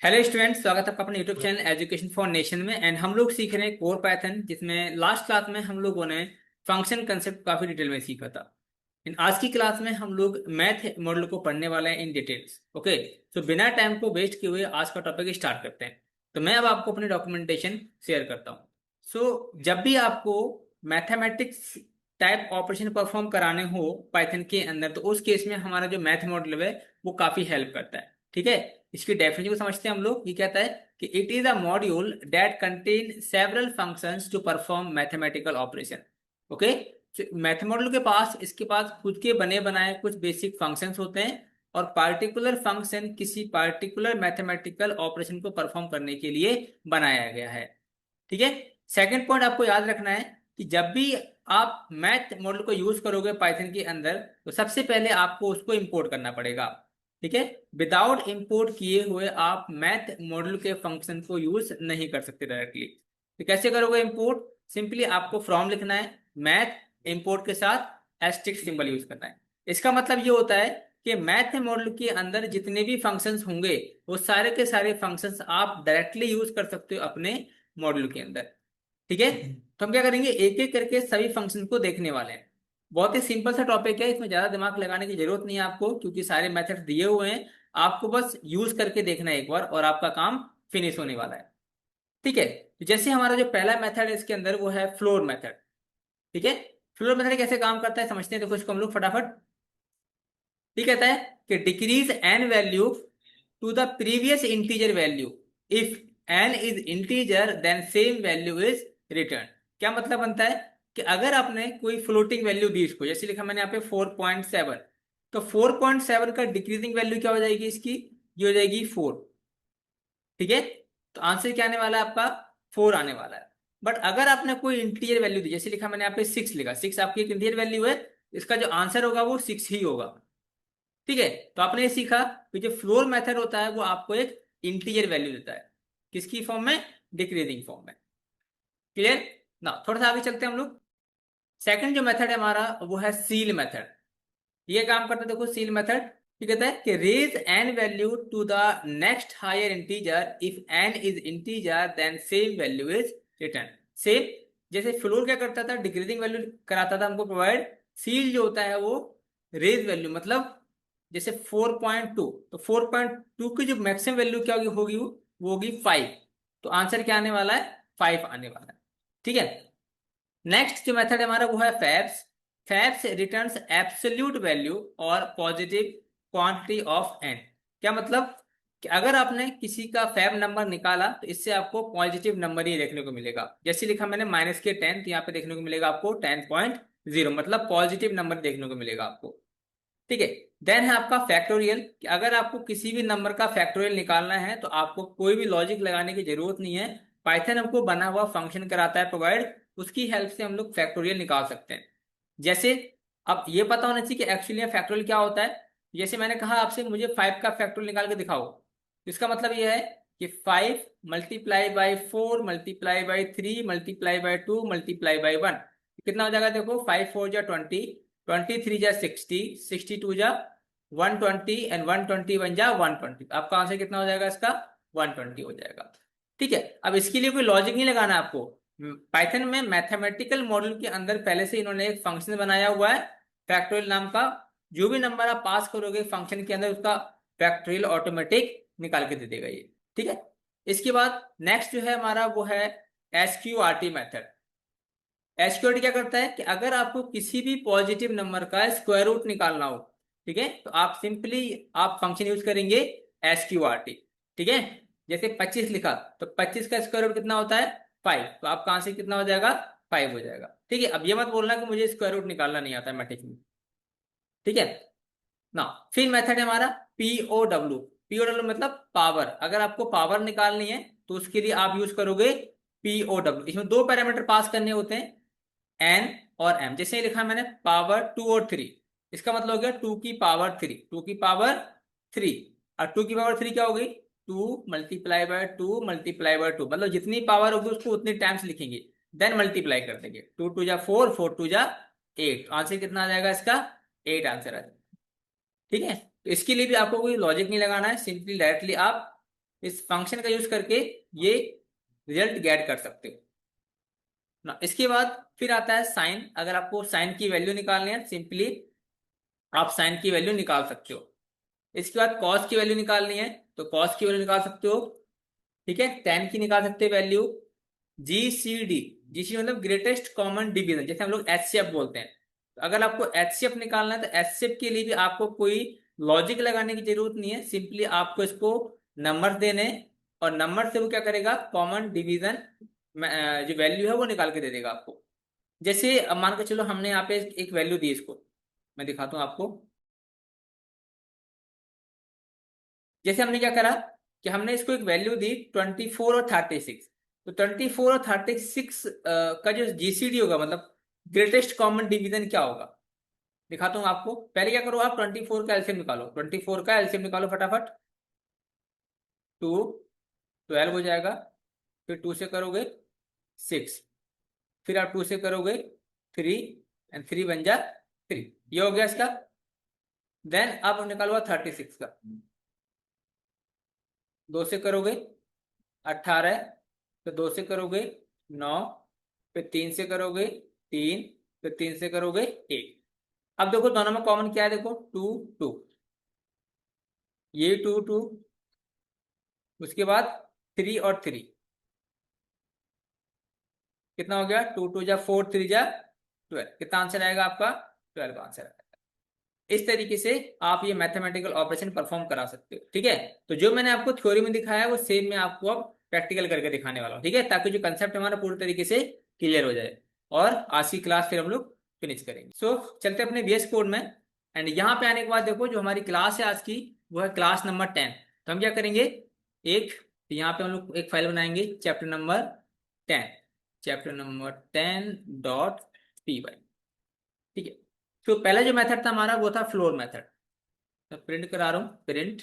Hello students, स्वागत है आपका अपने YouTube channel education for nation में। एंड हम लोग सीख रहे हैं कोर पाइथन, जिसमें लास्ट क्लास में हम लोगों ने फंक्शन कंसेप्ट काफी डिटेल में सीखा था। इन आज की क्लास में हम लोग मैथ मॉडल को पढ़ने वाले हैं इन डिटेल्स। ओके, तो बिना टाइम को वेस्ट किए हुए आज का टॉपिक स्टार्ट करते हैं। तो मैं अब आपको अपनी डॉक्यूमेंटेशन शेयर करता हूँ। जब भी आपको मैथमेटिक्स टाइप ऑपरेशन परफॉर्म कराने हो पाइथन के अंदर, तो उस केस में हमारा जो मैथ मॉडल है वो काफी हेल्प करता है। ठीक है, इसकी डेफिनेशन को समझते हैं हम लोग। ये कहता है कि it is a module that contain several functions to perform mathematical operation. Okay, math model के पास इसके पास खुद के बने बनाए कुछ बेसिक फंक्शंस होते हैं, और पार्टिकुलर फंक्शन किसी पार्टिकुलर मैथमेटिकल ऑपरेशन को परफॉर्म करने के लिए बनाया गया है। ठीक है, सेकंड पॉइंट आपको याद रखना है कि जब भी आप मैथ मॉडल को यूज करोगे पाइथन के अंदर, तो सबसे पहले आपको उसको इंपोर्ट करना पड़ेगा। ठीक है, विदाउट इंपोर्ट किए हुए आप मैथ मॉडल के फंक्शन को यूज नहीं कर सकते डायरेक्टली। तो कैसे करोगे इंपोर्ट? सिंपली आपको फ्रॉम लिखना है, मैथ इंपोर्ट के साथ एस्टेरिस्क सिंबल यूज करना है। इसका मतलब ये होता है कि मैथ मॉडल के अंदर जितने भी फंक्शंस होंगे, वो सारे के सारे फंक्शंस आप डायरेक्टली यूज कर सकते हो अपने मॉडल के अंदर। ठीक है, तो हम क्या करेंगे, एक एक करके सभी फंक्शन को देखने वाले हैं। बहुत ही सिंपल सा टॉपिक है, इसमें ज्यादा दिमाग लगाने की जरूरत नहीं है आपको, क्योंकि सारे मेथड्स दिए हुए हैं। आपको बस यूज करके देखना है एक बार, और आपका काम फिनिश होने वाला है। ठीक है, तो जैसे हमारा जो पहला मेथड है इसके अंदर, वो है फ्लोर मेथड। ठीक है, फ्लोर मेथड कैसे काम करता है समझते हैं। देखो इसको हम लोग फटाफट। ये कहता है कि decrease n value to the previous integer value. If n is integer then same value is return. क्या मतलब बनता है कि अगर आपने कोई फ्लोटिंग वैल्यू दी इसको, जैसे लिखा मैंने यहाँ पे 4.7, तो 4.7 का डिक्रीजिंग वैल्यू क्या हो जाएगी इसकी? ये हो जाएगी 4। ठीक है, तो आंसर क्या आने वाला है आपका? 4 आने वाला है। बट अगर आपने कोई इंटीजर वैल्यू दी, जैसे लिखा मैंने यहाँ पे 6 लिखा, 6 आपकी एक इंटीजर वैल्यू है, इसका जो आंसर होगा वो 6 ही होगा। ठीक है, तो आपने ये सीखा कि जो फ्लोर मेथड होता है वो आपको एक इंटीजर वैल्यू देता है। किसकी फॉर्म में? डिक्रीजिंग फॉर्म में। क्लियर ना? थोड़ा सा आगे चलते हैं हम लोग। सेकंड जो मेथड है हमारा, वो है सील मेथड। ये काम करता है, देखो सील मेथड ये कहता है कि raise n value to the next higher integer. If n is integer then same value is return. Same जैसे फ्लोर क्या करता था, डिक्रीजिंग वैल्यू कराता था हमको प्रोवाइड। सील जो होता है वो रेज वैल्यू, मतलब जैसे 4.2, तो 4.2 की जो मैक्सिमम वैल्यू क्या होगी होगी वो होगी 5। तो आंसर क्या आने वाला है? 5 आने वाला है। ठीक है, नेक्स्ट जो मेथड है हमारा, वो है fabs. Fabs returns absolute value और पॉजिटिव क्वांटिटी ऑफ एन। क्या मतलब कि अगर आपने किसी का फैब नंबर निकाला, तो इससे आपको पॉजिटिव नंबर ही देखने को मिलेगा। जैसे लिखा मैंने -10, तो यहाँ पे देखने को मिलेगा आपको 10.0, मतलब पॉजिटिव नंबर देखने को मिलेगा आपको। ठीक है, देन है आपका फैक्टोरियल, कि अगर आपको किसी भी नंबर का फैक्टोरियल निकालना है, तो आपको कोई भी लॉजिक लगाने की जरूरत नहीं है। पाइथन हमको बना हुआ फंक्शन कराता है प्रोवाइड, उसकी हेल्प से हम लोग फैक्टोरियल निकाल सकते हैं। जैसे अब ये पता होना चाहिए कि एक्चुअली फैक्टोरियल क्या होता है। जैसे मैंने कहा आपसे, मुझे 5 का फैक्टोरियल निकाल के दिखाओ, तो इसका मतलब ये है कि 5 multiply by 4 multiply by 3 multiply by 2 multiply by 1, कितना हो जाएगा? देखो 5 4 जा 20, 23 जा 60, 62 जा 120, एंड 121 जा 120। आपका आंसर कितना हो जाएगा इसका? 120 हो जाएगा। ठीक है, अब इसके लिए कोई लॉजिक नहीं लगाना है आपको। पाइथन में मैथमेटिकल मॉडल के अंदर पहले से इन्होंने एक फंक्शन बनाया हुआ है फैक्टोरियल नाम का। जो भी नंबर आप पास करोगे फंक्शन के अंदर, उसका फैक्टोरियल ऑटोमेटिक निकाल के दे देगा ये। ठीक है, इसके बाद नेक्स्ट जो है हमारा, वो है एसक्यूआरटी मेथड। एसक्यूआरटी क्या करता है कि अगर आपको किसी भी पॉजिटिव नंबर का स्क्वायर रूट निकालना हो, ठीक है, तो आप सिंपली आप फंक्शन यूज करेंगे एसक्यूआरटी। ठीक है, जैसे 25 लिखा, तो 25 का स्क्वायर रूट कितना होता है? 5। तो आपका आंसर कितना हो जाएगा? 5 हो जाएगा। ठीक है, अब ये मत बोलना कि मुझे स्क्वायर रूट निकालना नहीं आता मैट्रिक्स में। ठीक है ना? फिर मेथड है हमारा पीओडब्ल्यू। पीओडब्ल्यू मतलब पावर। अगर आपको पावर निकालनी है, तो उसके लिए आप यूज करोगे पीओडब्ल्यू। इसमें दो पैरामीटर पास करने होते हैं, एन और एम। जैसे ही लिखा मैंने पावर 2 और 3, इसका मतलब हो गया 2 की पावर 3, 2 की पावर 3। और 2 की पावर 3 क्या हो गई? 2 × 2 × 2 मतलब जितनी पावर होगी उसको उतनी टाइम्स लिखेंगे, देन मल्टीप्लाई कर देंगे। 2 2 जा 4, 4 2 जा 8। आंसर कितना आ जाएगा इसका? 8 आंसर आ जाएगा। ठीक है, तो इसके लिए भी आपको कोई लॉजिक नहीं लगाना है, सिंपली डायरेक्टली आप इस फंक्शन का यूज करके ये रिजल्ट गेट कर सकते हो ना। इसके बाद फिर आता है साइन। अगर आपको साइन की वैल्यू निकालनी है, सिंपली आप साइन की वैल्यू निकाल सकते हो। इसके बाद कॉस की वैल्यू निकालनी है तो कॉस की वैल्यू निकाल सकते हो। ठीक है, टेन की निकाल सकते हैं वैल्यू। जीसीडी, जीसीडी मतलब ग्रेटेस्ट कॉमन डिवीजन, जैसे हम लोग एचसीएफ बोलते हैं। तो अगर आपको एचसीएफ निकालना है तो एचसीएफ के लिए भी आपको कोई लॉजिक लगाने की जरूरत नहीं है, सिंपली आपको इसको नंबर देने, और नंबर से वो क्या करेगा, कॉमन डिवीजन जो वैल्यू है वो निकाल के दे देगा आपको। जैसे अब मान के चलो हमने यहाँ पे एक वैल्यू दी इसको, मैं दिखाता हूँ आपको। जैसे हमने क्या करा कि हमने इसको एक वैल्यू दी 24 और 36। तो 24 और 36 का जो जीसीडी होगा, मतलब ग्रेटेस्ट कॉमन डिवीजन क्या होगा, दिखाता हूँ आपको। पहले क्या करो, आप 24 का एलसीएम निकालो, 24 का एलसीएम निकालो फटाफट। 2 12 हो जाएगा, फिर 2 से करोगे 6, फिर आप 2 से करोगे 3, एंड 3 बन जा 3। ये हो गया इसका। देन आप निकालो 36 का, 2 से करोगे 18, तो 2 से करोगे 9, फिर 3 से करोगे 3, फिर 3 से करोगे 1। अब देखो दोनों में कॉमन क्या है, देखो 2 2, ये 2 2, उसके बाद 3 और 3, कितना हो गया, 2 2 जा 4, 3 जा 12। कितना आंसर आएगा आपका, 12 आंसर आएगा। इस तरीके से आप ये मैथमेटिकल ऑपरेशन परफॉर्म करा सकते हो। ठीक है, तो जो मैंने आपको थ्योरी में दिखाया है वो सेम मैं आपको अब प्रैक्टिकल करके दिखाने वाला हूँ। ठीक है, ताकि जो कंसेप्ट हमारा पूरी तरीके से क्लियर हो जाए, और आज की क्लास फिर हम लोग फिनिश करेंगे। चलते अपने VS कोड में। एंड यहाँ पे आने के बाद देखो जो हमारी क्लास है आज की, वो है क्लास नंबर 10। तो हम क्या करेंगे, एक यहाँ पे हम लोग एक फाइल बनाएंगे, chapter number 10, chapter number 10.py। ठीक है, तो पहला जो मेथड था हमारा वो था फ्लोर मेथड। तो प्रिंट करा रहा हूँ, प्रिंट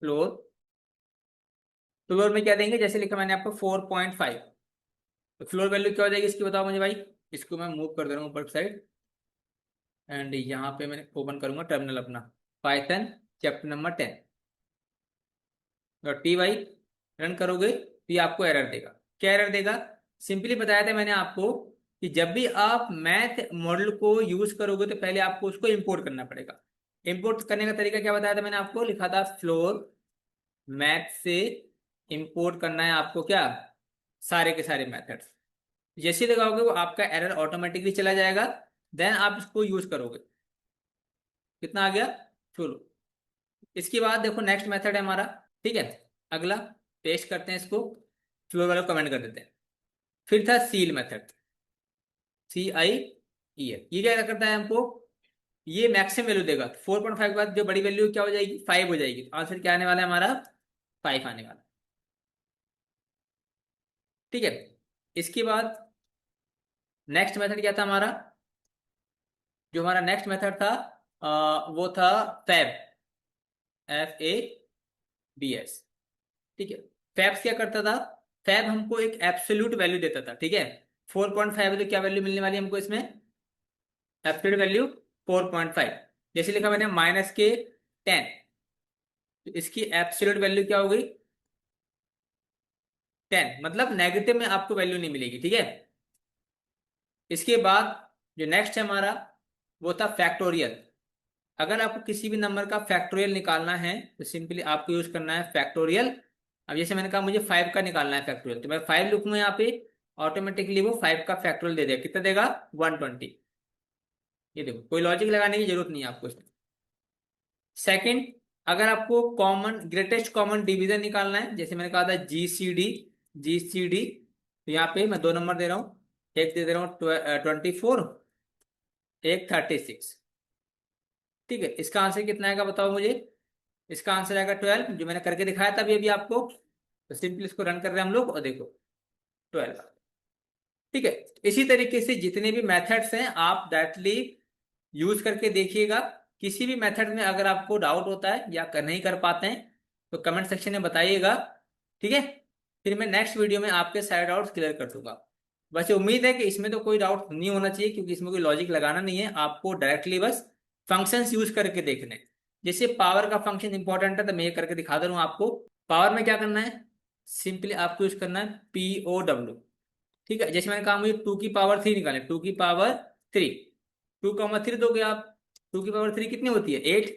फ्लोर। फ्लोर में क्या देंगे, जैसे लिखा मैंने आपको 4.5। तो फ्लोर वैल्यू क्या हो जाएगी इसकी, बताओ मुझे भाई। इसको मैं मूव कर दे रहा हूँ ऊपर साइड, एंड यहाँ पे मैं ओपन करूंगा टर्मिनल अपना, Python chapter number 10.py। Run करोगे तो ये आपको एरर देगा। क्या एरर देगा, सिंपली बताया था मैंने आपको कि जब भी आप मैथ मॉडल को यूज करोगे तो पहले आपको उसको इंपोर्ट करना पड़ेगा। इंपोर्ट करने का तरीका क्या बताया था मैंने आपको, लिखा था फ्लोर मैथ से इंपोर्ट करना है आपको, क्या, सारे के सारे मेथड्स। जैसे लगाओगे वो आपका एरर ऑटोमेटिकली चला जाएगा, देन आप इसको यूज करोगे। कितना आ गया, चलो। इसके बाद देखो नेक्स्ट मेथड है हमारा। ठीक है, अगला पेस्ट करते हैं इसको, फ्लोर वाला कमेंट कर देते हैं। फिर था सील मेथड, CIEL। ये क्या करता है हमको, ये मैक्सिमम वैल्यू देगा। 4.5 के बाद जो बड़ी वैल्यू क्या हो जाएगी, 5 हो जाएगी। आंसर क्या आने वाला है हमारा, 5 आने वाला। ठीक है, इसके बाद नेक्स्ट मेथड क्या था हमारा, जो हमारा नेक्स्ट मेथड था वो था फैब, FABS। ठीक है, फैब्स क्या करता था, फैब हमको एक एब्सोल्यूट वैल्यू देता था। ठीक है, 4.5 है तो क्या वैल्यू मिलने वाली है हमको इसमें, एब्सोल्यूट वैल्यू 4.5। जैसे लिखा मैंने -10, तो इसकी एब्सोल्यूट वैल्यू क्या हो गई, 10, मतलब नेगेटिव में आपको वैल्यू नहीं मिलेगी। ठीक है, इसके बाद जो नेक्स्ट है हमारा वो था फैक्टोरियल। अगर आपको किसी भी नंबर का फैक्टोरियल निकालना है तो सिंपली आपको यूज करना है फैक्टोरियल। अब जैसे मैंने कहा मुझे 5 का निकालना है फैक्टोरियल, तो मैं 5 लिखूंगा यहाँ पे, ऑटोमेटिकली वो 5 का फैक्टोरियल दे देगा। कितना देगा, 120। ये देखो, कोई लॉजिक लगाने की जरूरत नहीं है आपको इसमें। सेकंड, अगर आपको कॉमन ग्रेटेस्ट कॉमन डिवीजन निकालना है, जैसे मैंने कहा था GCD, GCD, तो यहाँ पे मैं 2 नंबर दे रहा हूँ, एक दे रहा हूँ 24, एक 36। ठीक है, इसका आंसर कितना आएगा बताओ मुझे। इसका आंसर आएगा 12, जो मैंने करके दिखाया था अभी आपको। तो सिंपली इसको रन कर रहे हैं हम लोग, और देखो 12। ठीक है, इसी तरीके से जितने भी मेथड्स हैं आप डायरेक्टली यूज करके देखिएगा। किसी भी मेथड में अगर आपको डाउट होता है या नहीं कर पाते हैं तो कमेंट सेक्शन में बताइएगा। ठीक है, फिर मैं नेक्स्ट वीडियो में आपके सारे डाउट्स क्लियर कर दूंगा। वैसे उम्मीद है कि इसमें तो कोई डाउट नहीं होना चाहिए, क्योंकि इसमें कोई लॉजिक लगाना नहीं है आपको, डायरेक्टली बस फंक्शंस यूज करके देखने हैं। जैसे पावर का फंक्शन इंपॉर्टेंट है तो मैं ये करके दिखा दे रहा हूँ आपको। पावर में क्या करना है, सिंपली आपको यूज करना है POW। ठीक है, जैसे मैंने कहा मुझे 2 की पावर 3 निकाले, 2 की पावर 3, 2,3 दोगे आप, 2 की पावर 3 कितनी होती है 8,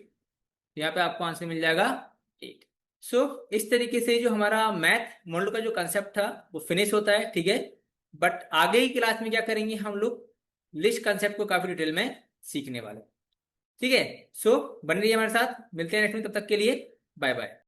यहाँ पे आपको आंसर मिल जाएगा 8। सो इस तरीके से जो हमारा मैथ मॉडल का जो कंसेप्ट था वो फिनिश होता है। ठीक है, बट आगे की क्लास में क्या करेंगे हम लोग, लिस्ट कंसेप्ट को काफी डिटेल में सीखने वाले। ठीक है, सो बन रही है हमारे साथ, मिलते हैं नेक्स्ट में, तब तक के लिए बाय बाय।